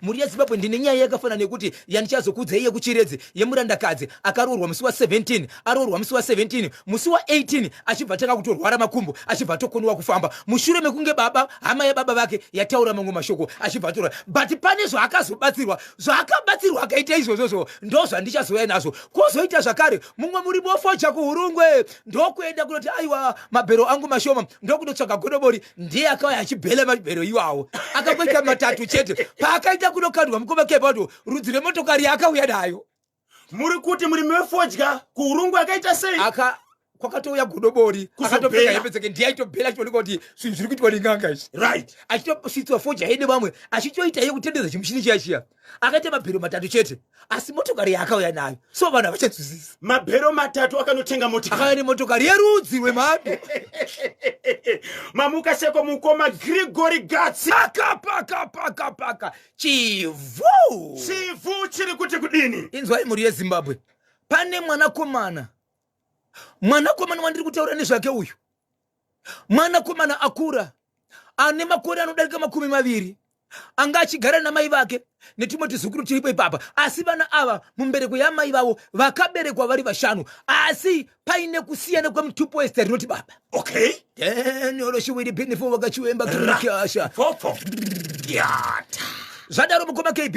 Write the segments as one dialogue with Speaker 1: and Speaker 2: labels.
Speaker 1: muri yezimbabwe ndine nyaya yakafana nekuti yandichazokudza iye kuchiredzi yemurandakadzi akaroorwa musi wa 17 aroorwa musi wa 17 musi wa 18 achibva takakutorwara makumbo achibva tokoniwa kufamba mushure mekunge baba hama yababa vake yataura mamwe mashoko achibva tora but pane zvaakazobatsirwa zvaakabatsirwa akaita izvozvozvo ndo zvandichazouya nazvo kwozoita zvakare mumwe muri bofocha kuhurungwe ndokuenda kunoti aiwa mabhero angu mashoma ndokunotsvaga godobori ndiye akauya achibhela mabhero iwawo akakweka matatu chete paakaita kunokandwa mukoma kepato rudzi remotokari akauya nayo.
Speaker 2: Muri kuti muri mefodya kuhurungwe akaita sei?
Speaker 1: Kwakatouya godobori akatopfeka hembe dzake ndiye aitobhela achioneka kuti zvinhu zviri kuitwa neng'anga izvi,
Speaker 2: right?
Speaker 1: achitosvitswa foja yene vamwe achitoita iye kutendedza chimuchini chiya akaita mabhero matatu chete asi motokari yaakauya nayo so vanhu havachanzwisisa.
Speaker 2: Mabhero matatu akanotenga motikari
Speaker 1: akauya nemotokari yerudzi rwemhando
Speaker 2: mamukaseko mukoma Grigori Gatsi
Speaker 1: akapaka chivu
Speaker 2: chiri kuti kudini.
Speaker 1: inzwai mhuri yezimbabwe pane mwanakomana wandiri kutaura nezvake uyu mwanakomana akura ane makore anodarika 20 anga achigara namai vake netumwe tuzukuru tiripo ipapa asi vana ava mumbereko yamai vavo vakaberekwa vari 5 asi paine kusiyana kwemutupo wezita rinoti baba.
Speaker 2: Okay,
Speaker 1: oloshiwiri pinifo vakachiwemba kirikasha
Speaker 2: yata
Speaker 1: zvadaro mukoma KB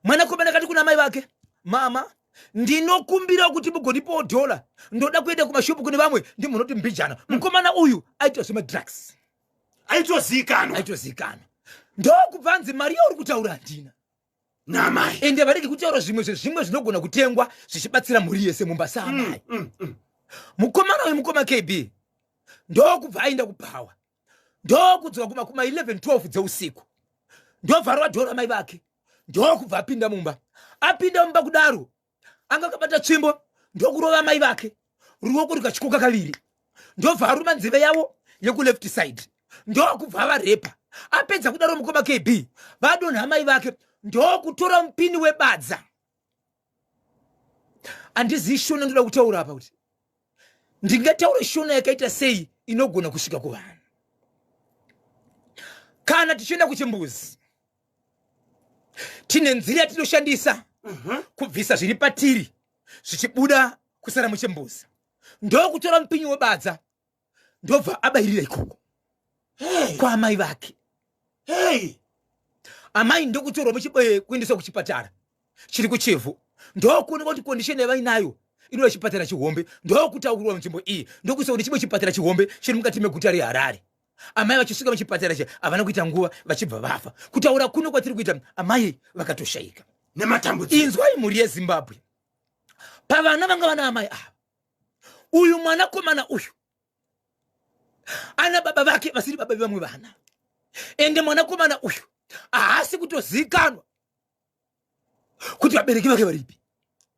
Speaker 1: mwanakomana akati kuna mai vake mama ndinokumbira kuti mugonipo $1 ndoda kuenda kumashopu kune vamwe ndimunoti mbijana. Mukomana uyu aitwa drugs aitozikanwa ndokubva nzi mari yauri kutaura handina
Speaker 2: namai
Speaker 1: ende varege kutaura zvimwe zvinogona kutengwa zvichibatsira mhuri yese mumbasa amai. Mukomana uyu mukoma KB ndokubva aenda kupawa ndokudzoka kuma 11-12 dzeusiku ndobva $1 mai vake ndokubva apinda mumba kudaro anga akabata tsvimbo ndokurova mai vake ruoko rukachikoka kaviri ndobva aruma nzeve yavo yekuleft side ndokubva avarepa apedza kudaro mukoma KB vadonha mai vake ndokutora mupini webadza. Handizii shona ndoda kutaura apa kuti ndingataura shona yakaita sei inogona kusvika kuvanhu. Kana tichienda kuchimbuzi tine nzira yatinoshandisa kubvisa zviri patiri zvichibuda kusara muchimbuzi ndokutora mupinyi webadza ndobva abayirira ikoko kwa amai vake. Amai ndokutorwa kuendeswa kuchipatara chiri kuchivhu ndokuoneka kuti kondisheni yavainayo inoda chipatara chihombe ndokutaurwa munzvimbo iyi ndokuisa kuti chimwe chipatara chihombe chiri mukati meguta reHarare. Amai vachisvika muchipatara che havana kuita nguva vachibva vafa. Kutaura kuno kwatiri kuita amai vakatoshayika
Speaker 2: nematambudziko.
Speaker 1: Inzwai mhuri yeZimbabwe pavana vanga vana amai ava uyu mwanakomana uyu ana baba vake vasiri baba vamwe vana ende mwanakomana uyu haasi kutozikanwa kuti vabereki vake varipi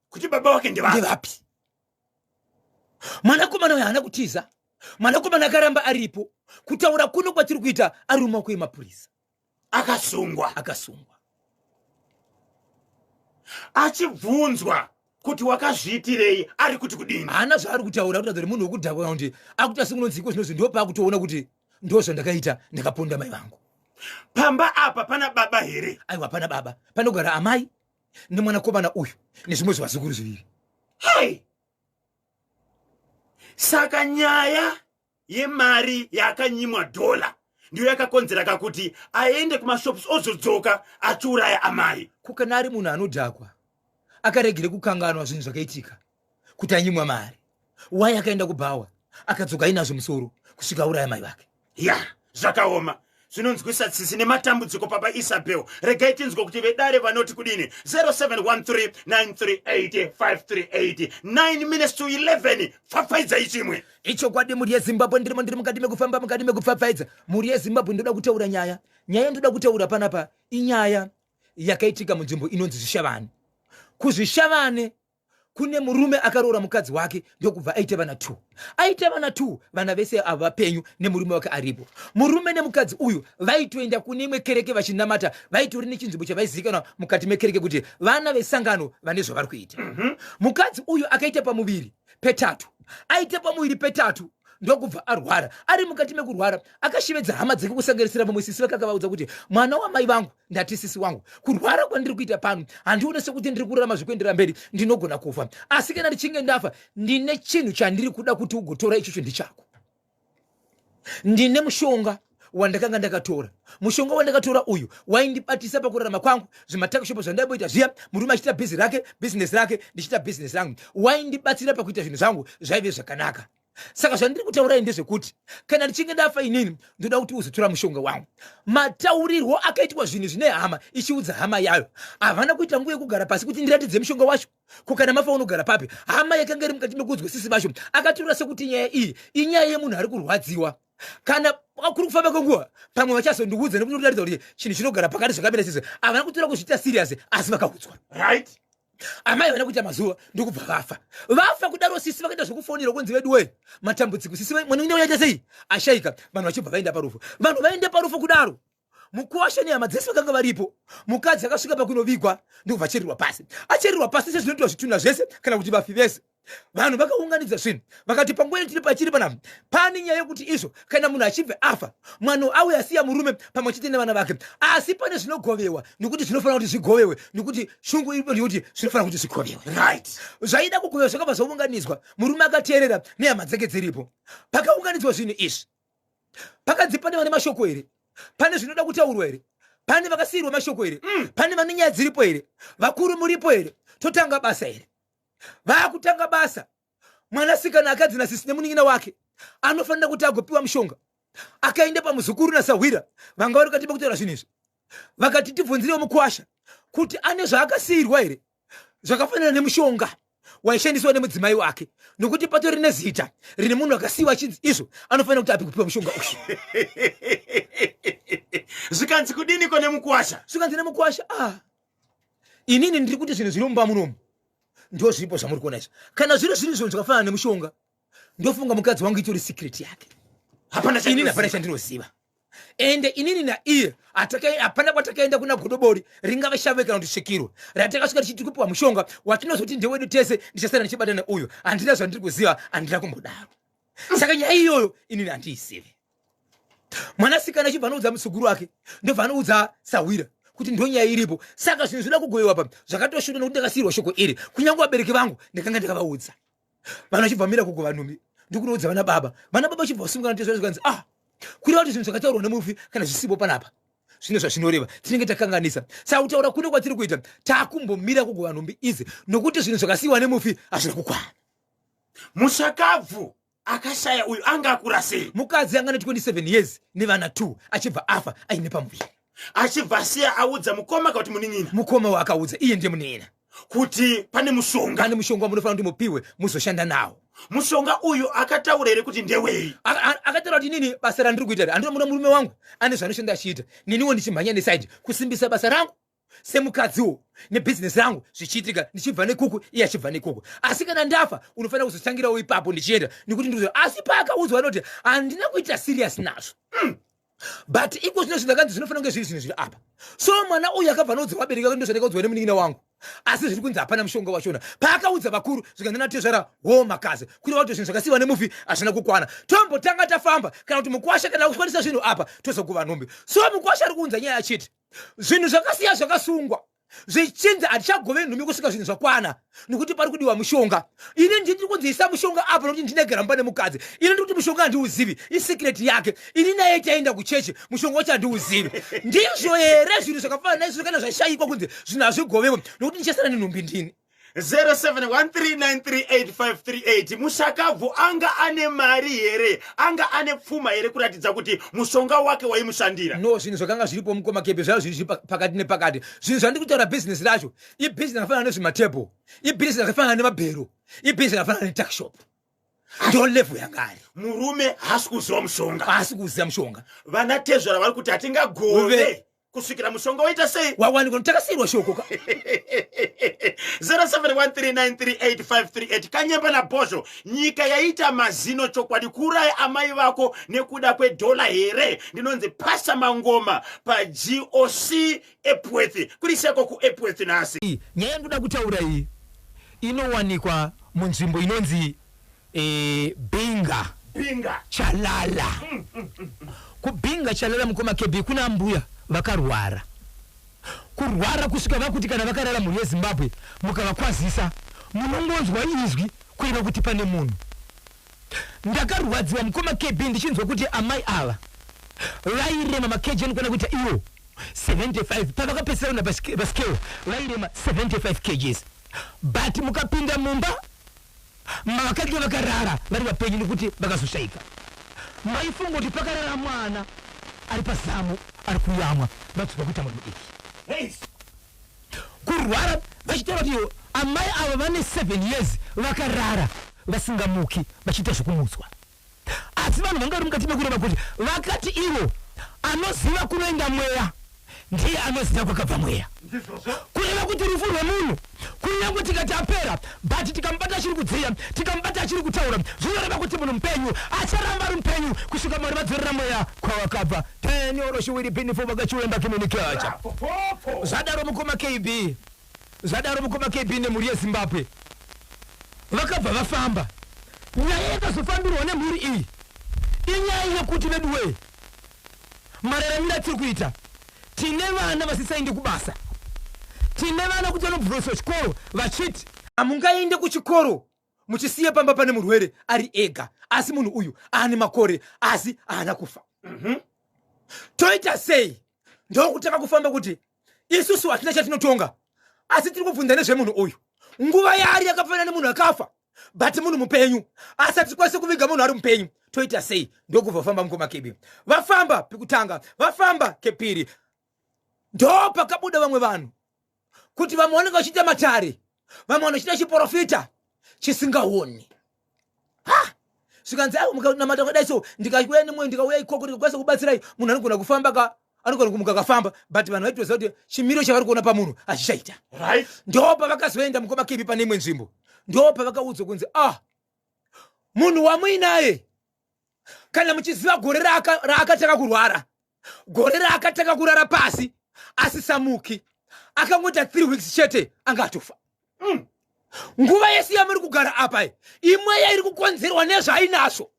Speaker 2: kuti baba wake
Speaker 1: ndevapi. Mwanakomana uyu haana kutiza mwanakomana akaramba aripo kutaura kuno kwatiri kuita ari mumaoko emapurisa
Speaker 2: akasungwa achibvunzwa kuti wakazviitirei ari kuti kudini.
Speaker 1: haana zvaari kutaura kuti adzori munhu wekudhakwa kuti akuti asingunonziko zvinozvi ndo paakutoona kuti ndo zvandakaita ndakaponda mai vangu.
Speaker 2: Pamba apa pana baba here?
Speaker 1: Aiwa pana baba panogara amai nemwanakomana uyu nezvimwe zvivazukuru zviviri.
Speaker 2: Saka nyaya yemari yakanyimwa $1 ndiyo yakakonzera kakuti aende kumashops ozodzoka achiuraya amai.
Speaker 1: Kukana ari munhu anodhakwa akaregere kukanganwa zvinhu zvakaitika kuti anyimwa mari wai akaenda kubhawa akadzoka ainazvo musoro kusvika uraya mai vake.
Speaker 2: Zvakaoma zvinonzwisa tsitsi nematambudziko papa Isabel. Regai tinzwe kuti vedare vanoti kudini. 0713-938-538 9 minutes to 11 pfapfaidza ichimwe
Speaker 1: ichokwadi mhuri yeZimbabwe ndiri mukati mekufamba mukati mekupfapfaidza mhuri yeZimbabwe. ndoda kutaura nyaya ndoda kutaura panapa inyaya yakaitika munzvimbo inonzi Zvishavane. Kuzvishavane kune murume akaroora mukadzi wake ndokubva aita vana 2 vana vese ava vapenyu nemurume wake aripo. Murume nemukadzi uyu vaitoenda kune imwe kereke vachinamata vaitori nechinzvimbo chavaizivikanwa mukati mekereke kuti vana vesangano vane zvavari kuita. Mukadzi uyu akaita pamuviri petatu aita pamuviri petatu ndokubva arwara. Ari mukati mekurwara akashivedza hama dzake kusanganisira vamwe sisi vakavaudza kuti mwana wamai vangu ndati sisi wangu, kurwara kwandiri kuita pano handione sekuti ndiri kurarama zvikuendera mberi, ndinogona kufa. Asi kana ndichinge ndafa ndine chinhu chandiri kuda kuti ugotora, ichocho ndichako. Ndine mushonga wandakanga ndakatora. Mushonga wandakatora uyu waindibatisa pakurarama kwangu. Zvimatakishopu zvandaiboita zviya, murume achita business rake ndichita business rangu, waindibatsira pakuita zvinhu zvangu zvaive zvakanaka. Saka zvandiri kutaurai ndezvekuti kana ndichinge ndafa inini ndoda kuti uzotora mushonga wangu. Mataurirwo akaitwa zvinhu zvine hama ichiudza hama yayo, havana kuita nguva yekugara pasi kuti ndiratidze mushonga wacho. Kana mafa unogara papi? Hama yakanga iri mukati mekudzwisisi vacho akatorera sekuti nyaya iyi inyaya yemunhu ari kurwadziwa. Kana kuri kufamba kwenguva pamwe vachazondiudza nekuti utaridza kuti chinhu chinogara pakati zvakamira sezvo, havana kutora kuzviita serious, asi vakaudzwa.
Speaker 2: Right?
Speaker 1: Amai vana kuita mazuva ndokubva vafa kudaro. Sisi vakaita zvokufonera kunzi vedu we matambudziko, sisi mwana ine uyaita sei ashayika, vanhu vachibva vaenda parufu. Vanhu vaende parufu kudaro, mukuwasha nehama dzese vakanga varipo. Mukadzi akasvika pakunovigwa ndokubva acherirwa pasi. Acherirwa pasi sezvinoitwa zvitunha zvese kana kuti vafi vese. Vanhu vakaunganidza zvinhu vakati panguva tiri pachiri panapa pane nyaya yekuti izvo kana munhu achibve afa mwana auya asiya murume pamwe chete nevana vake, asi pane zvinogovewa nekuti zvinofanira kuti zvigovewe, nekuti shungu iripo nekuti zvinofanira kuti zvigovewe.
Speaker 2: Right?
Speaker 1: Zvaida kugovewa zvakabva zvaunganidzwa, murume akateerera nehama dzake dziripo. Pakaunganidzwa zvinhu izvi, pakadzi pane vane mashoko here? Pane zvinoda kutaurwa here? Pane vakasiyirwa mashoko here? Pane vane nyaya dziripo here? Vakuru muripo here? Totanga basa here? Vakutanga basa. Mwanasikana akadzi nasisi nemunin'ina wake anofanira kuti agopiwa mushonga. Akaenda pamuzukuru naSahwira vanga vari kati pakutaura zvinhu izvi, vakati tibvunzirewo mukuwasha kuti ane zvaakasiyirwa here zvakafanana nemushonga waishandiswa nemudzimai wake, nokuti patori nezita rine munhu akasiyiwa achinzi izvo anofanira kuti api kupiwa mushonga uyu.
Speaker 2: Zvikanzi kudini kone mukuwasha?
Speaker 1: Zvikanzi nemukuwasha, inini ndiri kuti zvinhu zviri mumba munomu ndo zviripo zvamuri kuona izvo. Kana zviri zvinhu zvakafanana nemushonga, ndofunga mukadzi wangu itori secret yake. Inini hapana chandinoziva. Ende inini naiye hapana kwatakaenda kuna godobori ringava shave kana kuti svikiro ratakasvika tichiti kupiwa mushonga watinozoti ndewedu tese ndichasara ndichibata neuyo. Handina zvandiri kuziva, handina kumbodaro. Saka nyaya iyoyo inini handiizivi. Mwanasikana achibva anoudza musuguru wake ndobva anoudza Sahwira kuti ndo nyaya iripo. Saka zvinhu zvinoda kugoyewa pa zvakatoshuda nokuti ndakasiyirwa shoko iri. Kunyange vabereki vangu ndakanga ndakavaudza. Vanhu vachibva mira kugova nhumbi ndikunoudza vana baba. Vana baba vachibva vasungana tezvo zvikanzi kureva kuti zvinhu zvakataurwa nemufi kana zvisipo panapa zvino zvazvinoreva tinenge takanganisa. Saka kutaura kuno kwatiri kuita takumbomira kugova nhumbi idzi nokuti zvinhu zvakasiyiwa nemufi hazvina kukwana.
Speaker 2: Mushakabvu akashaya uyu anga akura sei?
Speaker 1: Mukadzi anga ne 27 years nevana 2 achibva afa aine pamuviri.
Speaker 2: Achibva asiya audza mukoma kuti munin'ina.
Speaker 1: Mukoma wakaudza iye ndiye munin'ina
Speaker 2: kuti pane mushonga
Speaker 1: munofanira kuti mupiwe muzoshanda nawo.
Speaker 2: Mushonga uyu akataura here kuti ndewei?
Speaker 1: Akataura kuti nini basa randiri kuita handinomuda murume wangu ane zvanoshanda achiita, niniwo ndichimhanya nesaidi kusimbisa basa rangu semukadziwo nebhizinesi rangu zvichiitika ndichibva nekuku iye achibva nekuku. Asi kana ndafa unofanira kuzotangirawo ipapo ndichienda nekuti ndizo. Asi paakaudzwa anoti handina kuita serious nazvo. But iko zvino zvindakanzi zvinofanira kunge zviri zvinhu zviri apa. So mwana uyu akabva noudza vabereki vake ndozvandakaudzwa nemunin'ina wangu, asi zviri kunzi hapana mushonga wachona. Paakaudza vakuru zvikanzi tezvara makazi kureva kuti zvinhu zvakasiyiwa nemufi hazvina kukwana. Tombotanga tafamba kana kuti mukuwasha kana kukwanisa zvinhu apa tozokuva nhumbi. So mukuwasha ari kuunza nyaya achiti zvinhu zvakasiya zvakasungwa zvichinzi hatichagovei nhumbi kusvika zvinhu zvakwana nokuti pari kudiwa mushonga. Ini ndiri kunzisa mushonga apa nokuti ndinegara mumba nemukadzi. Ini ndiri kuti mushonga handiuzivi, isecret yake. Ini naye taenda kuchechi mushonga wacho handiuzivi. Ndizvo here zvinhu zvakafanana naizvo kana zvashayikwa kunzi zvinhu hazvigovewe nokuti ndichasara nenhumbi ndini.
Speaker 2: 0713938538. Mushakabvu anga ane mari here? Anga ane pfuma here kuratidza kuti mushonga wake waimushandira?
Speaker 1: No, zvinhu zvakanga zviripo mukoma kepe zvaro zviri pakati nepakati. Zvinhu zvandiri kutaura bhizinesi racho ibhizinesi rakafanana nezvimatebho, ibhizinesi rakafanana nemabhero, ibhizinesi rakafanana netakishop. Ndo level yangari.
Speaker 2: Murume haasi kuziva mushonga.
Speaker 1: Haasi kuziva mushonga.
Speaker 2: Vana tezvara vari kuti hatingagove kusvikira mushonga waita sei?
Speaker 1: Wawanikwa takasiyirwa shoko ka.
Speaker 2: 0713938538. Kanyemba naBhozho, nyika yaita mazino chokwadi kurai amai vako nekuda kwedola here? Ndinonzi Pastor Mangoma paGOC Epworth. Kuriseko kuEpworth nasi.
Speaker 1: Nyaya ndoda kutaura iyi inowanikwa munzvimbo inonzi Binga.
Speaker 2: binga
Speaker 1: chalala kubinga chalala mukoma kebi kuna mbuya vakarwara kurwara kusvika vakuti kana vakarara mhuri yezimbabwe mukavakwazisa munongonzwa izwi kureva kuti pane munhu. Ndakarwadziwa mukoma kebi ndichinzwa kuti amai ava vairema makeji anokwana kuita iwo 75 pavakapesera na baskelo vairema 75 kgs but mukapinda mumba mavakadzi vakarara vari vapenyu nekuti vakazoshaika. Maifunga kuti pakarara mwana ari pazamu ari kuyamwa vatsuka kuita munhu iki kurwara vachitaura kuti amai ava vane 7 years vakarara vasingamuki vachiita zvokumutswa. Asi vanhu vanga vari mukati mekureva kuti vakati ivo anoziva kunoenda mweya ndiye anoziva kwakabva mweya. Kureva kuti rufu rwemunhu kunyange tikati apera but tikamubata achiri kudziya tikamubata achiri kutaura zvinoreva kuti munhu mupenyu acharamba ari mupenyu kusvika mwari vadzorera mweya kwawakabva. tenyoroshiwiri pinifo vakachiwemba kimunikacha zvadaro mukoma KB zvadaro mukoma KB nemhuri yezimbabwe vakabva vafamba. Nyaya yakazofambirwa nemhuri iyi inyaya yekuti veduwe mararamiro atiri kuita tine vana vasisaende kubasa, tine vana kuti vanobvuriswa chikoro vachiti hamungaende kuchikoro muchisiye pamba pane murwere ari ega asi munhu uyu ane makore asi haana kufa. Toita sei ndokutaka kufamba kuti isusu hatina chatinotonga asi tiri kubvunza nezvemunhu uyu nguva yari yakafanana nemunhu akafa but munhu mupenyu asi hatikwanise kuviga munhu ari mupenyu. Toita sei ndokubva vafamba mukoma kebi vafamba pikutanga vafamba kepiri ndo pakabuda vamwe vanhu kuti vamwe vanenge vachiita matare vamwe vanochita chiprofita chisingaoni. Zvikanzi munamata kudai so ndikauya nemwe ndikauya ikoko ndikakwanisa kubatsirai munhu anogona kufamba anogona kumuka kafamba but vanhu vaitoziva kuti chimiro chavari kuona pamunhu achichaita. Ndo pavakazoenda mukoma kebi pane imwe nzvimbo ndo pavakaudzwa kunzi munhu wamuinaye kana muchiziva gore raakataka kurwara gore raakataka kurara pasi asisamuki akangota 3 weeks chete anga atofa. Nguva yese yamuri kugara apa imwe yairi kukonzerwa nezvainazvo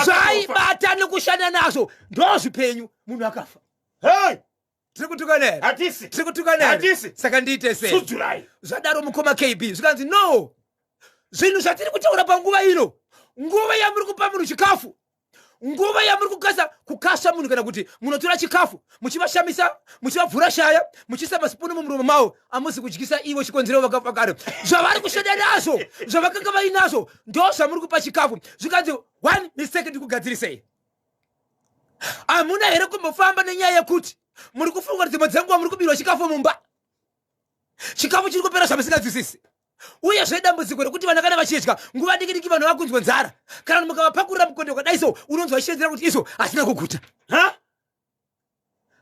Speaker 1: zvaibata nekushanda nazvo ndo zvipenyu munhu akafa. Tiri kutukanera saka ndiite sei zvadaro mukoma KB zvikanzi no zvinhu zvatiri kutaura panguva ino nguva yamuri kupa munhu chikafu nguva yamuri kukasa munhu kana kuti munotora chikafu muchivashamisa muchivabvura shaya muchisa masipunu mumuromo mavo amusi kudyisa ivo chikonzero vakafa kare zvavari kushanda nazvo zvavakanga vainazvo ndo zvamuri kupa chikafu. Zvikanzi 1 mistake ndikugadzirisei hamuna here kumbofamba nenyaya yekuti muri kufunga kuti dzimwe dzenguva muri kubirwa chikafu mumba chikafu chiri kupera zvamusingadzwisisi uye zvedambudziko rekuti vana kana vachidya nguva diki diki vanhu vakunzwa nzara kana mukavapakurira mukonde wakadai so unonzwa vachishenzera kuti iso hasina kuguta.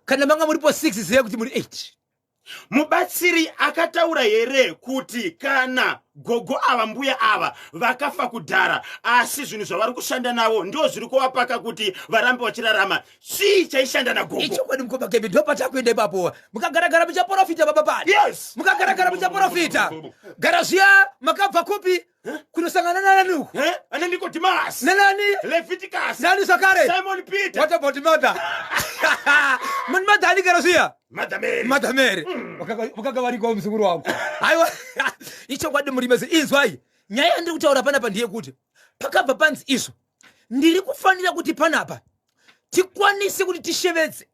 Speaker 1: Kana manga muripo 6 zive kuti muri 8.
Speaker 2: Mubatsiri akataura here kuti kana gogo ava mbuya ava vakafa kudhara asi zvinhu zvavari kushanda navo ndo zviri kuvapaka kuti varambe vachirarama chii chaishanda nagogo.
Speaker 1: Icho kwadi mukoma kebi ndo patakuenda ipapo mukagaragara muchaprofita baba padi.
Speaker 2: Yes.
Speaker 1: Mukagaragara muchaprofita gara zviya makabva kupi kunosangana nanani
Speaker 2: ane Nicodemus
Speaker 1: nanani
Speaker 2: Leviticus
Speaker 1: nani zvakare
Speaker 2: Simon Peter.
Speaker 1: What about mother? Mun mother ali gara zviya
Speaker 2: Mother Mary
Speaker 1: wakanga variko muzukuru wako aiwa. Icho kwadi murimeze inzwai nyaya ndiri kutaura panapa ndiye kuti pakabva panzi izvo ndiri kufanira kuti panapa tikwanise kuti tishevedze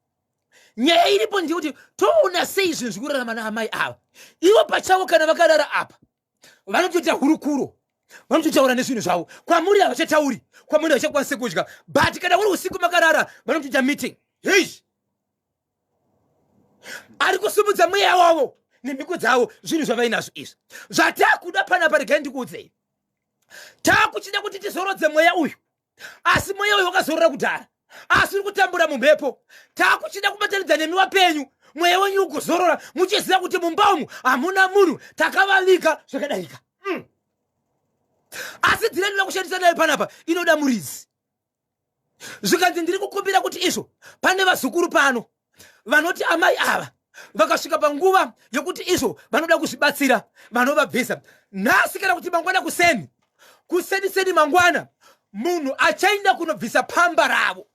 Speaker 1: nyaya iripo ndiye kuti toona sei zvinhu zvikurarama naamai ava ivo pachavo kana vakarara apa vanotoita hurukuro vanototaura nezvinhu zvavo kwamuri havachatauri kwamuri havachakwanise kudya but kana uri usiku makarara vanotoita meeting ari kusumudza mweya wavo nemhiko dzavo zvinhu zvavainazvo izvo zvatakuda panapa regai ndikuudzei takuchida kuti tizorodze mweya uyu asi mweya uyu wakazorora kudhara asi uri kutambura mumhepo takuchida kubatanidza nemi wapenyu mweya wenyu ugozorora muchiziva kuti mumba umu hamuna munhu takavavika zvakadayika. Asi dhira ndinoda kushandisa nayo panapa inoda murizi. Zvikanzi ndiri kukumbira kuti izvo pane vazukuru pano vanoti amai ava vakasvika panguva yokuti izvo vanoda kuzvibatsira vanovabvisa nhasi kana kuti mangwana kuseni mangwana munhu achaenda kunobvisa pamba ravo.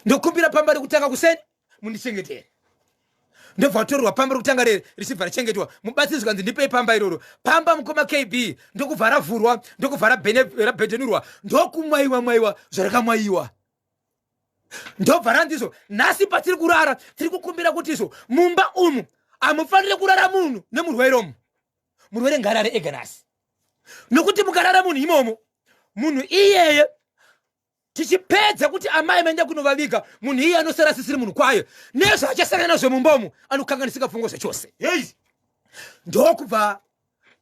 Speaker 1: Ndokumbira pamba rekutanga kuseni mundichengetere. Ndobva vatorerwa pamba rekutanga richibva richengetwa. Mubatsiri zvikanzi ndipei pamba iroro. Pamba mukoma KB ndokubva ravhurwa, ndokubva rabhetenurwa, ndokumwaiwa zvarakamwaiwa. Ndobva randizo nhasi patiri kurara tiri kukumbira kuti izvo mumba umu hamufaniri kurara munhu nemurwere umu. Murwere ngarare ega nhasi. Nokuti mukarara munhu imomo, munhu iyeye tichipedza kuti amai maenda kunovaviga, munhu iye anosara asisiri munhu kwayo. Nezvo achasangana nazvo mumba umu anokanganisika pfungwa zvachose. Ndokubva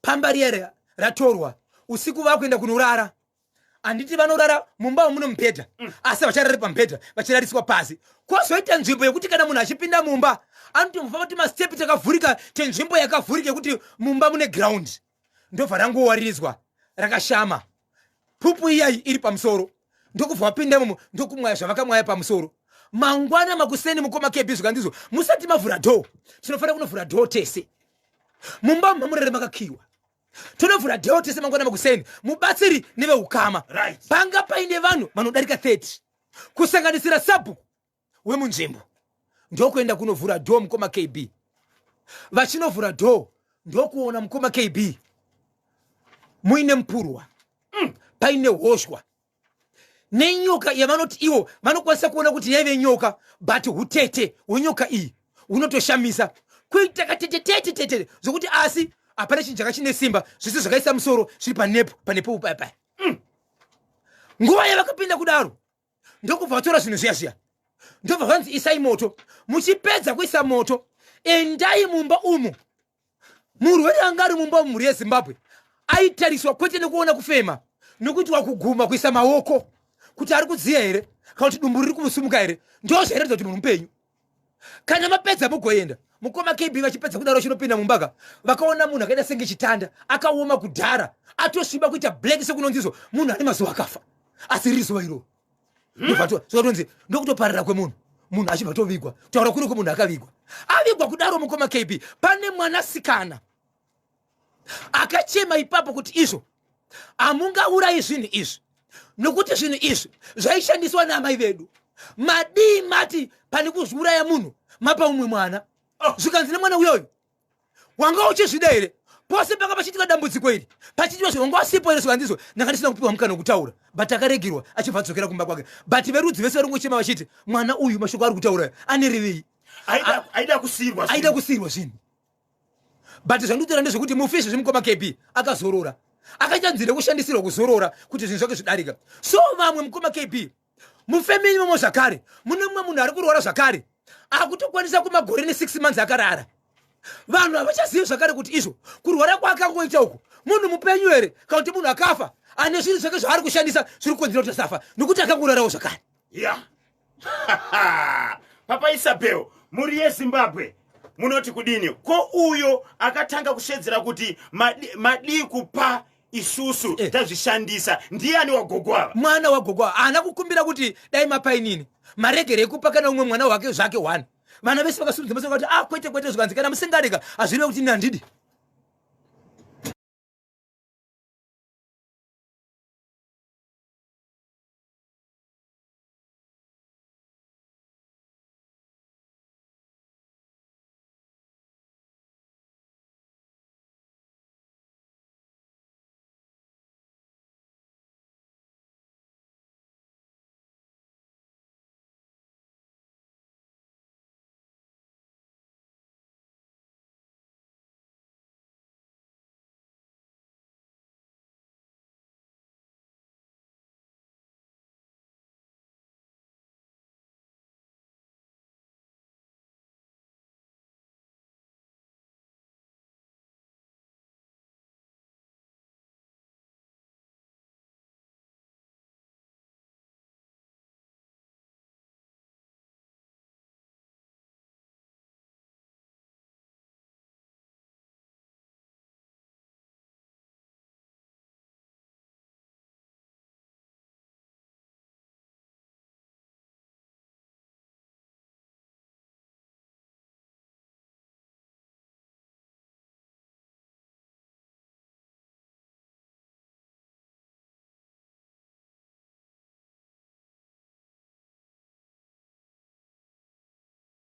Speaker 1: pamba riye ratorwa. Usiku vakuenda kunorara. Anditi vanorara mumba muno mubhedha, asi vacharari pamubhedha vachirariswa pasi. Kwozoita nzvimbo yekuti kana munhu achipinda mumba anotomva kuti mastepi takavhurika tenzvimbo yakavhurika yekuti mumba mune ground. Ndobva rangowaririzwa rakashama. Pupu iyayi iri pamusoro. Ndokubva wapinda mumo ndokumwaya zvavakamwaya pamusoro. Mangwana makuseni mukoma KB zvikandizvo musati mavhura dhoo. Tinofanira kunovhura dhoo tese. Mumba mamurere makakiwa. Tonovhura dhoo tese mangwana makuseni. Mubatsiri neveukama. Panga paine vanhu vanodarika 30. Kusanganisira sabhuku wemunzvimbo. Ndokuenda kunovhura dhoo mukoma KB. Vachinovhura dhoo ndokuona mukoma KB muine mupurwa. Paine hoshwa. Nenyoka yavanoti ivo vanokwanisa kuona kuti yaive nyoka, but hutete hwenyoka iyi hunotoshamisa. Kuita katetetete zvokuti asi hapana chinhu chakachine simba, zvese zvakaisa musoro zviri panepo upaipai. Nguva yavakapinda kudaro ndokubva vatora zvinhu zviya ndobva vanzi isai moto. Muchipedza kuisa moto endai mumba umu. Murwere anga ari mumba umu, mhuri yeZimbabwe, aitariswa kwete nekuona kufema, nokuti wakuguma kuisa maoko kuti ari kudziya here kana kuti dumbu riri kumusumuka here. Ndo zvairatidza kuti munhu mupenyu. Kana mapedza mugoenda mukoma KB vachipedza kudaro chinopinda mumbaka vakaona munhu akaita senge chitanda, akaoma kudhara, atosviba kuita black sekunonzizo munhu ane mazuva akafa. Asi riri zuva iro zvatonzi ndokutoparira kwemunhu, munhu achibva tovigwa. Taura kuri kwemunhu akavigwa. Avigwa kudaro mukoma KB pane mwanasikana akachema ipapo kuti izvo hamungaurayi zvinhu izvi, nokuti zvinhu izvi zvaishandiswa naamai vedu. Madii mati pane kuzviuraya munhu mapa umwe mwana. Zvikanzi nemwana uyoyo wanga uchizvida here? Pose panga pachiitika dambudziko iri pachiitika zvonga wasipo here? Zvikanzizvo ndanga ndisina kupiwa mukana wekutaura, but akaregerwa achibva adzokera kumba kwake. But verudzi vese varingochema vachiti mwana uyu mashoko ari kutaura ane revei,
Speaker 2: aida kusirwa
Speaker 1: zvinhu. But zvandotera ndezvekuti mufi zvimukoma KB akazorora, akaita nzira kushandisirwa kuzorora kuti zvinhu zvake zvidarika. So vamwe mukoma KB mufemini momo zvakare mune mumwe munhu ari kurwara zvakare akutokwanisa kumakore ne6 months akarara. Vanhu havachazivi zvakare kuti izvo kurwara kwake akangoita uku munhu mupenyu here kana kuti munhu akafa ane zvinhu zvake zvaari kushandisa zviri kukonzera kuti asafa nokuti akangorarawo zvakare.
Speaker 2: Papa Isabel, muri yeZimbabwe munoti kudini? Ko uyo akatanga kushedzera kuti madii kupa isusu tazvishandisa ndiani wagogwava?
Speaker 1: Mwana wagogwava haana kukumbira kuti dai mapainini maregere ekupa kana umwe mwana wake zvake 1. Vana vese vakasurudza masoko kuti kwete zvikanzi kana musingarega hazvirevi kuti ini handidi.